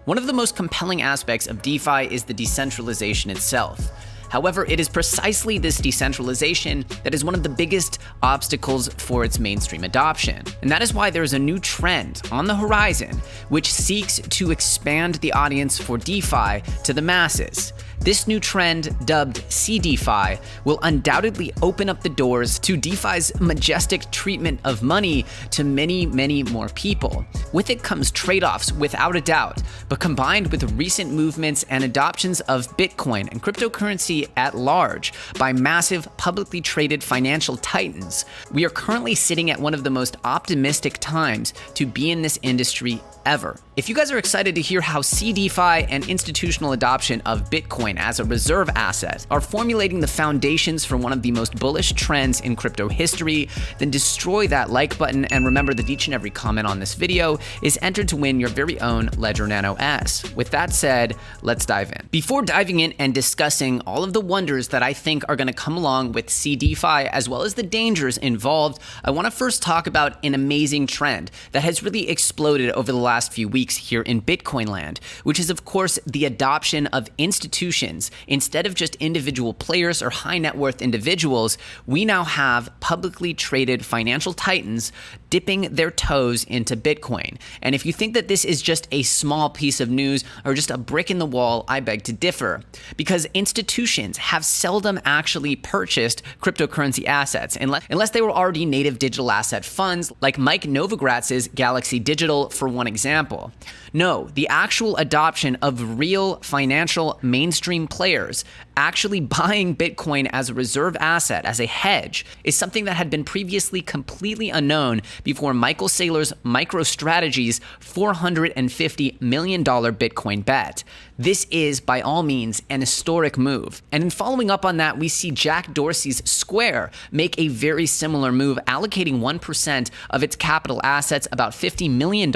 One of the most compelling aspects of DeFi is the decentralization itself. However, it is precisely this decentralization that is one of the biggest obstacles for its mainstream adoption. And that is why there is a new trend on the horizon which seeks to expand the audience for DeFi to the masses. This new trend, dubbed CeDeFi, will undoubtedly open up the doors to DeFi's majestic treatment of money to many, many more people. With it comes trade-offs without a doubt, but combined with recent movements and adoptions of Bitcoin and cryptocurrency at large by massive publicly traded financial titans, we are currently sitting at one of the most optimistic times to be in this industry ever. If you guys are excited to hear how CeDeFi and institutional adoption of Bitcoin as a reserve asset are formulating the foundations for one of the most bullish trends in crypto history, then destroy that like button and remember that each and every comment on this video is entered to win your very own Ledger Nano S. With that said, let's dive in. Before diving in and discussing all of the wonders that I think are going to come along with CeDeFi as well as the dangers involved, I want to first talk about an amazing trend that has really exploded over the last few weeks here in Bitcoin land, which is of course the adoption of institutions. Instead of just individual players or high net worth individuals, we now have publicly traded financial titans dipping their toes into Bitcoin. And if you think that this is just a small piece of news or just a brick in the wall, I beg to differ, because institutions have seldom actually purchased cryptocurrency assets unless they were already native digital asset funds like Mike Novogratz's Galaxy Digital, for one example. No, the actual adoption of real financial mainstream players actually buying Bitcoin as a reserve asset, as a hedge, is something that had been previously completely unknown before Michael Saylor's MicroStrategy's $450 million Bitcoin bet. This is, by all means, an historic move. And in following up on that, we see Jack Dorsey's Square make a very similar move, allocating 1% of its capital assets, about $50 million,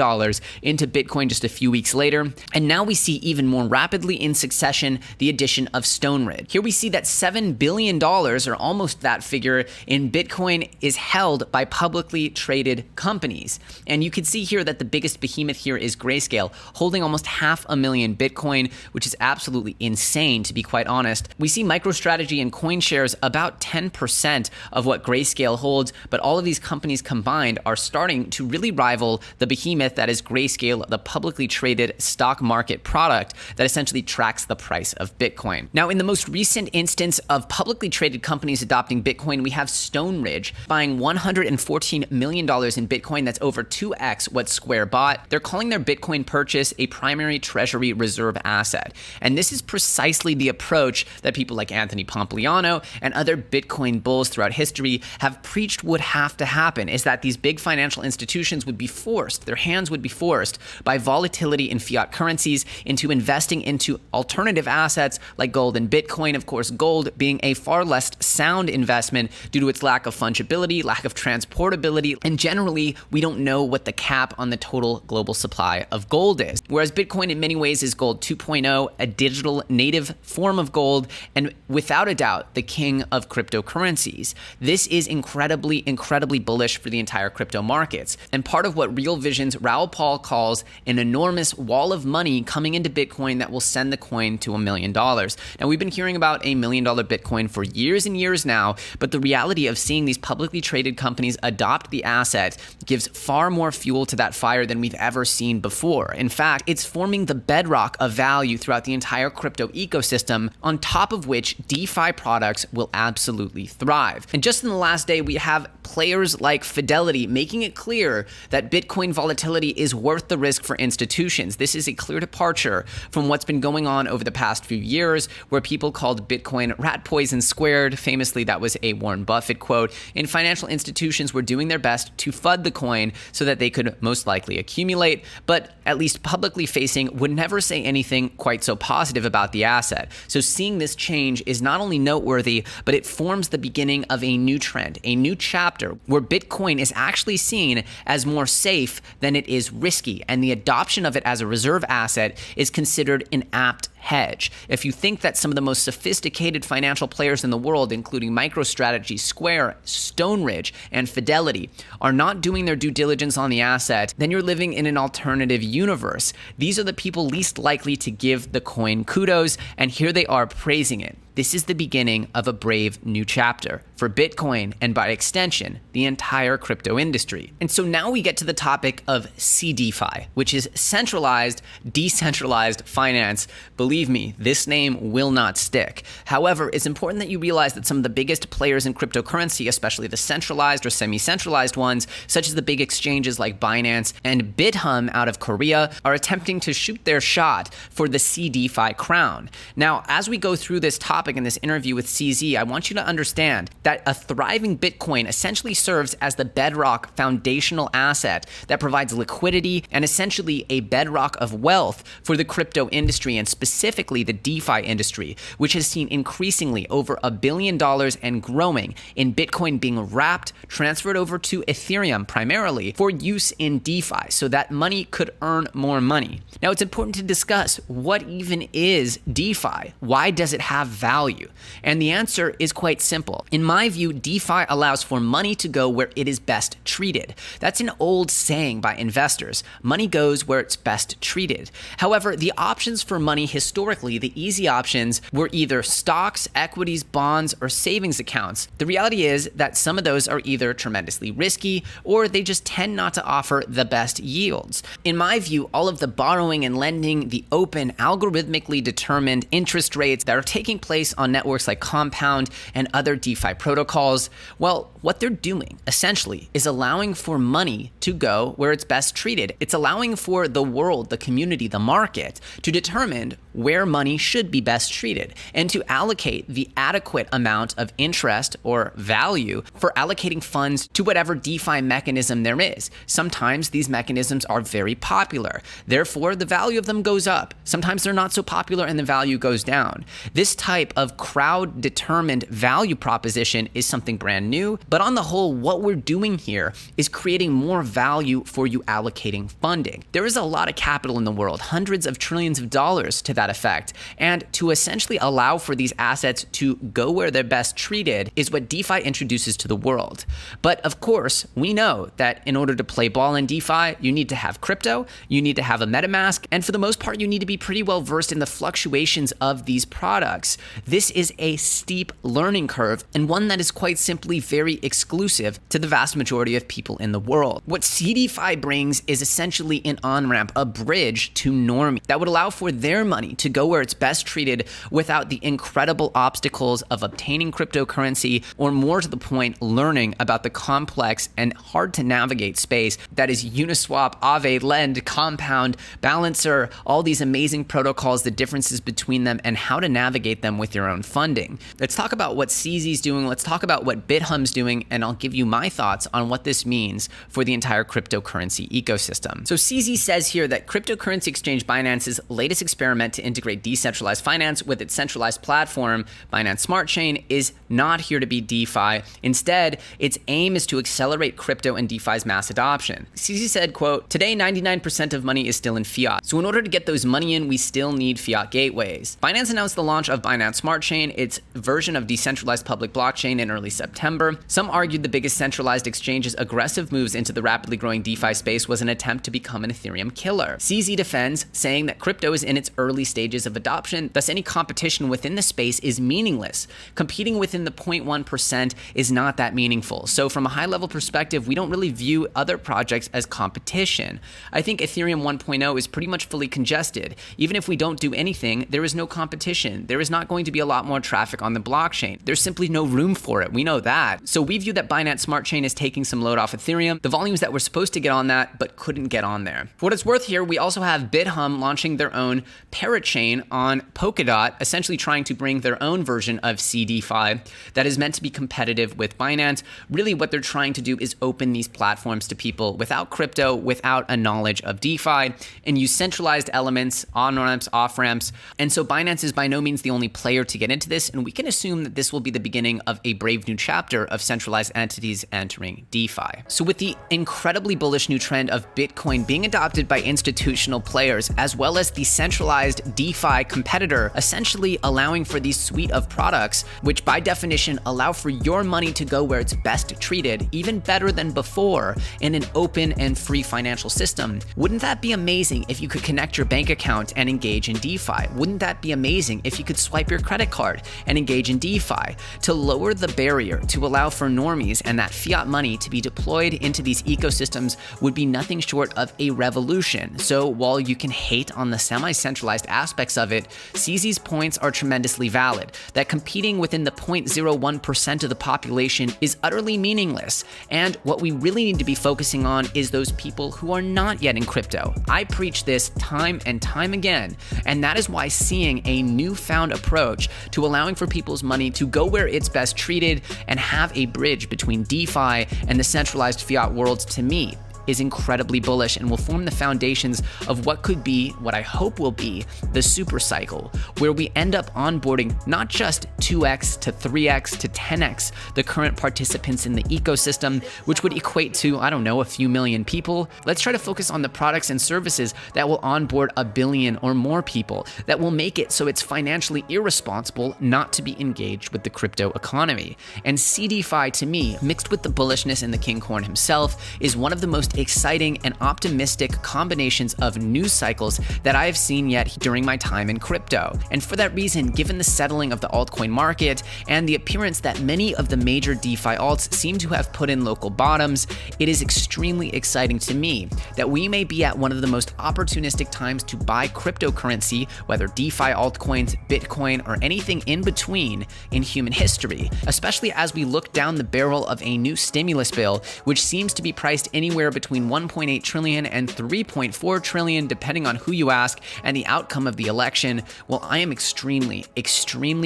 into Bitcoin just a few weeks later. And now we see even more rapidly in succession the addition of Stone. Here we see that $7 billion, or almost that figure, in Bitcoin is held by publicly traded companies. And you can see here that the biggest behemoth here is Grayscale, holding almost 500,000 Bitcoin, which is absolutely insane, to be quite honest. We see MicroStrategy and CoinShares about 10% of what Grayscale holds, but all of these companies combined are starting to really rival the behemoth that is Grayscale, the publicly traded stock market product that essentially tracks the price of Bitcoin. Now, in the most recent instance of publicly traded companies adopting Bitcoin, we have Stoneridge buying $114 million in Bitcoin. That's over 2x what Square bought. They're calling their Bitcoin purchase a primary treasury reserve asset. And this is precisely the approach that people like Anthony Pompliano and other Bitcoin bulls throughout history have preached would have to happen, is that these big financial institutions would be forced, their hands would be forced by volatility in fiat currencies into investing into alternative assets like gold and Bitcoin, of course, gold being a far less sound investment due to its lack of fungibility, lack of transportability, and generally, we don't know what the cap on the total global supply of gold is. Whereas Bitcoin in many ways is gold 2.0, a digital native form of gold, and without a doubt, the king of cryptocurrencies. This is incredibly, incredibly bullish for the entire crypto markets. And part of what Real Vision's Raoul Pal calls an enormous wall of money coming into Bitcoin that will send the coin to $1 million. Now, we've been hearing about $1 million Bitcoin for years and years now, but the reality of seeing these publicly traded companies adopt the asset gives far more fuel to that fire than we've ever seen before. In fact, it's forming the bedrock of value throughout the entire crypto ecosystem, on top of which DeFi products will absolutely thrive. And just in the last day, we have players like Fidelity making it clear that Bitcoin volatility is worth the risk for institutions. This is a clear departure from what's been going on over the past few years, where people called Bitcoin rat poison squared. Famously, that was a Warren Buffett quote. And financial institutions were doing their best to FUD the coin so that they could most likely accumulate, but at least publicly facing would never say anything quite so positive about the asset. So seeing this change is not only noteworthy, but it forms the beginning of a new trend, a new chapter where Bitcoin is actually seen as more safe than it is risky, and the adoption of it as a reserve asset is considered an apt hedge. If you think that some of the most sophisticated financial players in the world, including MicroStrategy, Square, Stoneridge, and Fidelity, are not doing their due diligence on the asset, then you're living in an alternative universe. These are the people least likely to give the coin kudos, and here they are praising it. This is the beginning of a brave new chapter for Bitcoin and, by extension, the entire crypto industry. And so now we get to the topic of CeDeFi, which is centralized, decentralized finance. Believe me, this name will not stick. However, it's important that you realize that some of the biggest players in cryptocurrency, especially the centralized or semi-centralized ones, such as the big exchanges like Binance and BitHum out of Korea, are attempting to shoot their shot for the CeDeFi crown. Now, as we go through this topic in this interview with CZ, I want you to understand that a thriving Bitcoin essentially serves as the bedrock foundational asset that provides liquidity and essentially a bedrock of wealth for the crypto industry, and specifically the DeFi industry, which has seen increasingly over $1 billion and growing in Bitcoin being wrapped, transferred over to Ethereum primarily for use in DeFi so that money could earn more money. Now, it's important to discuss what even is DeFi. Why does it have value? And the answer is quite simple. In my view, DeFi allows for money to go where it is best treated. That's an old saying by investors. Money goes where it's best treated. However, the options for money historically, the easy options, were either stocks, equities, bonds, or savings accounts. The reality is that some of those are either tremendously risky or they just tend not to offer the best yields. In my view, all of the borrowing and lending, the open, algorithmically determined interest rates that are taking place on networks like Compound and other DeFi protocols, well, what they're doing essentially is allowing for money to go where it's best treated. It's allowing for the world, the community, the market to determine where money should be best treated and to allocate the adequate amount of interest or value for allocating funds to whatever DeFi mechanism there is. Sometimes these mechanisms are very popular. Therefore, the value of them goes up. Sometimes they're not so popular and the value goes down. This type of crowd-determined value proposition is something brand new, but on the whole, what we're doing here is creating more value for you allocating funding. There is a lot of capital in the world, hundreds of trillions of dollars to that effect, and to essentially allow for these assets to go where they're best treated is what DeFi introduces to the world. But of course, we know that in order to play ball in DeFi, you need to have crypto, you need to have a MetaMask, and for the most part, you need to be pretty well versed in the fluctuations of these products. This is a steep learning curve and one that is quite simply very exclusive to the vast majority of people in the world. What CeDeFi brings is essentially an on-ramp, a bridge to normie that would allow for their money to go where it's best treated without the incredible obstacles of obtaining cryptocurrency, or more to the point, learning about the complex and hard to navigate space that is Uniswap, Aave, Lend, Compound, Balancer, all these amazing protocols, the differences between them, and how to navigate them with your own funding. Let's talk about what CZ's doing. Let's talk about what BitHum's doing, and I'll give you my thoughts on what this means for the entire cryptocurrency ecosystem. So CZ says here that cryptocurrency exchange Binance's latest experiment to integrate decentralized finance with its centralized platform, Binance Smart Chain, is not here to be DeFi. Instead, its aim is to accelerate crypto and DeFi's mass adoption. CZ said, quote, "Today, 99% of money is still in fiat. So in order to get those money in, we still need fiat gateways." Binance announced the launch of Binance Smart Chain, its version of decentralized public blockchain, in early September. Some argued the biggest centralized exchange's aggressive moves into the rapidly growing DeFi space was an attempt to become an Ethereum killer. CZ defends, saying that crypto is in its early stages of adoption, thus any competition within the space is meaningless. Competing within the 0.1% is not that meaningful. So from a high-level perspective, we don't really view other projects as competition. I think Ethereum 1.0 is pretty much fully congested. Even if we don't do anything, there is no competition. There is not going to be a lot more traffic on the blockchain. There's simply no room for it. We know that. So we view that Binance Smart Chain is taking some load off Ethereum, the volumes that were supposed to get on that but couldn't get on there. For what it's worth here, we also have BitHum launching their own parachain on Polkadot, essentially trying to bring their own version of CeDeFi that is meant to be competitive with Binance. Really what they're trying to do is open these platforms to people without crypto, without a knowledge of DeFi, and use centralized elements, on-ramps, off-ramps. And so Binance is by no means the only player to get into this, and we can assume that this will be the beginning of a brave new chapter of centralized entities entering DeFi. So with the incredibly bullish new trend of Bitcoin being adopted by institutional players, as well as the centralized DeFi competitor, essentially allowing for these suite of products, which by definition allow for your money to go where it's best treated, even better than before, in an open and free financial system. Wouldn't that be amazing if you could connect your bank account and engage in DeFi? Wouldn't that be amazing if you could swipe your credit card and engage in DeFi? To lower the barrier to allow for normies and that fiat money to be deployed into these ecosystems would be nothing short of a revolution. So while you can hate on the semi-centralized aspects of it, CZ's points are tremendously valid, that competing within the 0.01% of the population is utterly meaningless. And what we really need to be focusing on is those people who are not yet in crypto. I preach this time and time again, and that is why seeing a newfound approach to allowing for people's money to go where it's best treated and have a bridge between DeFi and the centralized fiat worlds, to me, is incredibly bullish and will form the foundations of what could be, what I hope will be, the super cycle, where we end up onboarding not just 2x to 3x to 10x the current participants in the ecosystem, which would equate to, I don't know, a few million people. Let's try to focus on the products and services that will onboard a billion or more people, that will make it so it's financially irresponsible not to be engaged with the crypto economy. And CeDeFi, to me, mixed with the bullishness in the King Corn himself, is one of the most exciting and optimistic combinations of news cycles that I have seen yet during my time in crypto. And for that reason, given the settling of the altcoin market and the appearance that many of the major DeFi alts seem to have put in local bottoms, it is extremely exciting to me that we may be at one of the most opportunistic times to buy cryptocurrency, whether DeFi altcoins, Bitcoin, or anything in between, in human history, especially as we look down the barrel of a new stimulus bill, which seems to be priced anywhere between 1.8 trillion and 3.4 trillion, depending on who you ask and the outcome of the election. Well, I am extremely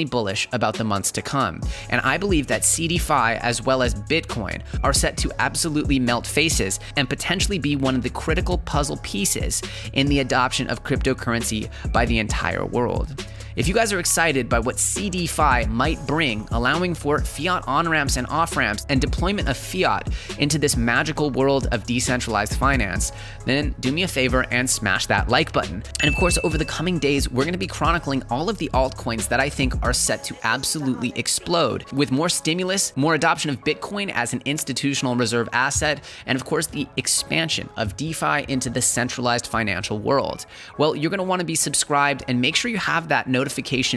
bullish about the months to come. And I believe that CeDeFi as well as Bitcoin are set to absolutely melt faces and potentially be one of the critical puzzle pieces in the adoption of cryptocurrency by the entire world. If you guys are excited by what CeDeFi might bring, allowing for fiat on-ramps and off-ramps and deployment of fiat into this magical world of decentralized finance, then do me a favor and smash that like button. And of course, over the coming days, we're going to be chronicling all of the altcoins that I think are set to absolutely explode, with more stimulus, more adoption of Bitcoin as an institutional reserve asset, and of course, the expansion of DeFi into the centralized financial world. Well, you're going to want to be subscribed and make sure you have that notification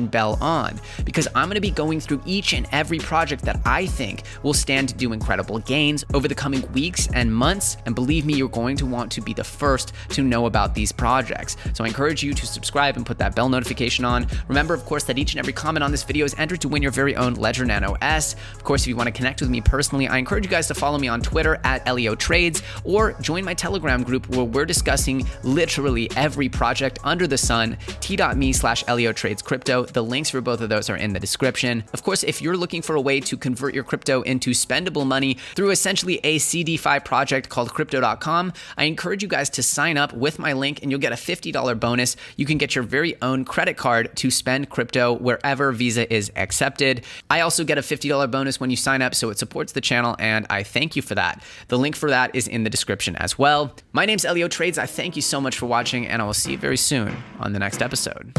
bell on, because I'm going to be going through each and every project that I think will stand to do incredible gains over the coming weeks and months. And believe me, you're going to want to be the first to know about these projects. So I encourage you to subscribe and put that bell notification on. Remember, of course, that each and every comment on this video is entered to win your very own Ledger Nano S. Of course, if you want to connect with me personally, I encourage you guys to follow me on Twitter at LEOTrades, or join my Telegram group where we're discussing literally every project under the sun, t.me/LEOTrades crypto. The links for both of those are in the description. Of course, if you're looking for a way to convert your crypto into spendable money through essentially a CeDeFi project called crypto.com, I encourage you guys to sign up with my link and you'll get a $50 bonus. You can get your very own credit card to spend crypto wherever Visa is accepted. I also get a $50 bonus when you sign up, so it supports the channel and I thank you for that. The link for that is in the description as well. My name's LEOTrades. I thank you so much for watching and I will see you very soon on the next episode.